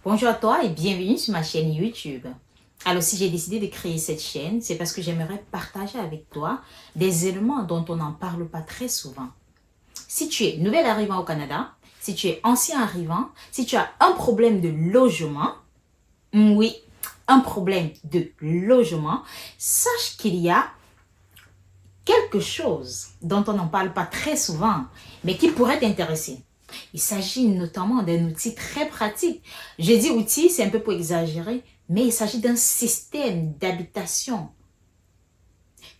Bonjour à toi et bienvenue sur ma chaîne YouTube. Alors si j'ai décidé de créer cette chaîne, c'est parce que j'aimerais partager avec toi des éléments dont on n'en parle pas très souvent. Si tu es nouvel arrivant au Canada, si tu es ancien arrivant, si tu as un problème de logement, oui, un problème de logement, sache qu'il y a quelque chose dont on n'en parle pas très souvent, mais qui pourrait t'intéresser. Il s'agit notamment d'un outil très pratique. Je dis outil, c'est un peu pour exagérer, mais il s'agit d'un système d'habitation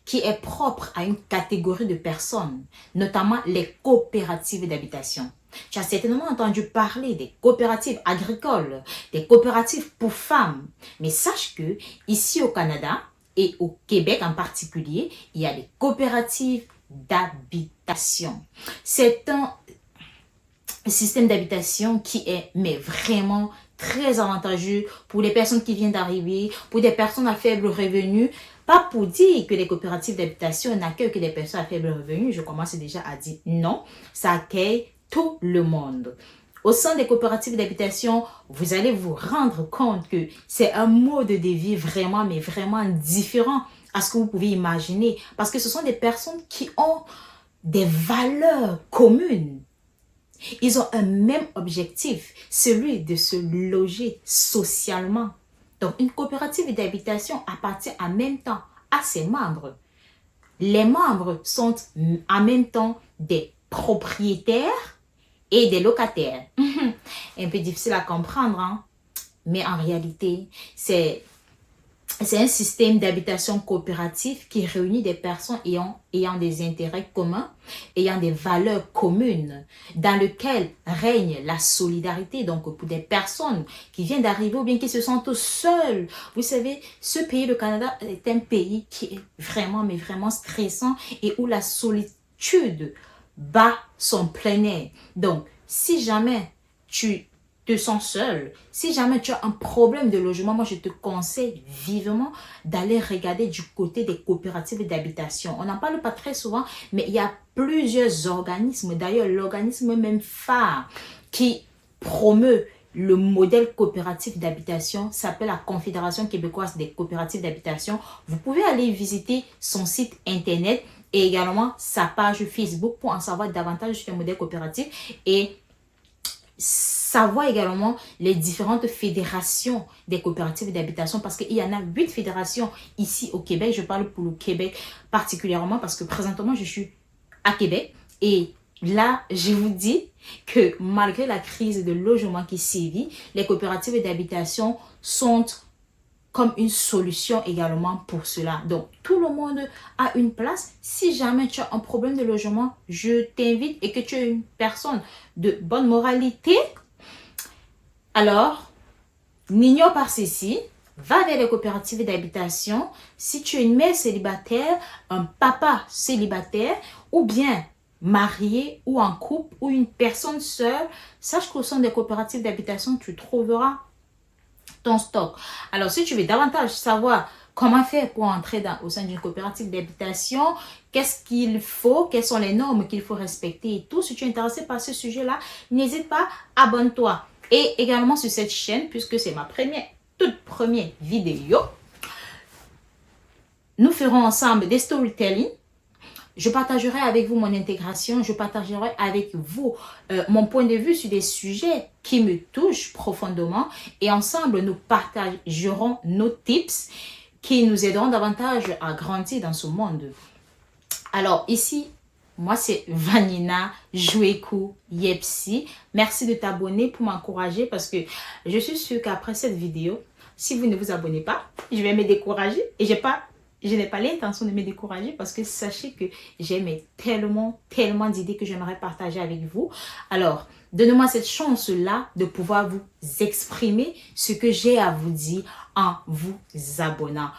qui est propre à une catégorie de personnes, notamment les coopératives d'habitation. Tu as certainement entendu parler des coopératives agricoles, des coopératives pour femmes. Mais sache que ici au Canada et au Québec en particulier, il y a des coopératives d'habitation. C'est un système d'habitation qui est mais vraiment très avantageux pour les personnes qui viennent d'arriver, pour des personnes à faible revenu. Pas pour dire que les coopératives d'habitation n'accueillent que des personnes à faible revenu, je commence déjà à dire non, ça accueille tout le monde. Au sein des coopératives d'habitation, vous allez vous rendre compte que c'est un mode de vie vraiment, mais vraiment différent à ce que vous pouvez imaginer. Parce que ce sont des personnes qui ont des valeurs communes. Ils ont un même objectif, celui de se loger socialement. Donc, une coopérative d'habitation appartient en même temps à ses membres. Les membres sont en même temps des propriétaires et des locataires. Un peu difficile à comprendre, hein? Mais en réalité, c'est un système d'habitation coopérative qui réunit des personnes ayant des intérêts communs, ayant des valeurs communes, dans lequel règne la solidarité. Donc, pour des personnes qui viennent d'arriver ou bien qui se sentent seules. Vous savez, ce pays, le Canada, est un pays qui est vraiment, mais vraiment stressant et où la solitude bat son plein air. Donc, si jamais tu te sens seul, si jamais tu as un problème de logement, moi je te conseille vivement d'aller regarder du côté des coopératives d'habitation. On n'en parle pas très souvent, mais il y a plusieurs organismes, d'ailleurs l'organisme même phare qui promeut le modèle coopératif d'habitation s'appelle la Confédération québécoise des coopératives d'habitation. Vous pouvez aller visiter son site internet et également sa page Facebook pour en savoir davantage sur le modèle coopératif et savoir également les différentes fédérations des coopératives d'habitation parce qu'il y en a 8 fédérations ici au Québec. Je parle pour le Québec particulièrement parce que présentement je suis à Québec et là je vous dis que malgré la crise de logement qui sévit, les coopératives d'habitation sont comme une solution également pour cela. Donc, tout le monde a une place. Si jamais tu as un problème de logement, je t'invite et que tu es une personne de bonne moralité, alors, n'ignore pas ceci. Va vers les coopératives d'habitation. Si tu es une mère célibataire, un papa célibataire ou bien marié ou en couple ou une personne seule, sache qu'au sein des coopératives d'habitation, tu trouveras ton stock. Alors, si tu veux davantage savoir comment faire pour entrer au sein d'une coopérative d'habitation, qu'est-ce qu'il faut, quelles sont les normes qu'il faut respecter et tout, si tu es intéressé par ce sujet-là, n'hésite pas, abonne-toi. Et également sur cette chaîne, puisque c'est ma toute première vidéo, nous ferons ensemble des storytelling. Je partagerai avec vous mon intégration, je partagerai avec vous mon point de vue sur des sujets qui me touchent profondément et ensemble nous partagerons nos tips qui nous aideront davantage à grandir dans ce monde. Alors ici, moi c'est Vanina Jouekou Yepsi. Merci de t'abonner pour m'encourager parce que je suis sûre qu'après cette vidéo, si vous ne vous abonnez pas, je vais me décourager et je n'ai pas l'intention de me décourager parce que sachez que j'ai tellement d'idées que j'aimerais partager avec vous. Alors, donnez-moi cette chance-là de pouvoir vous exprimer ce que j'ai à vous dire en vous abonnant.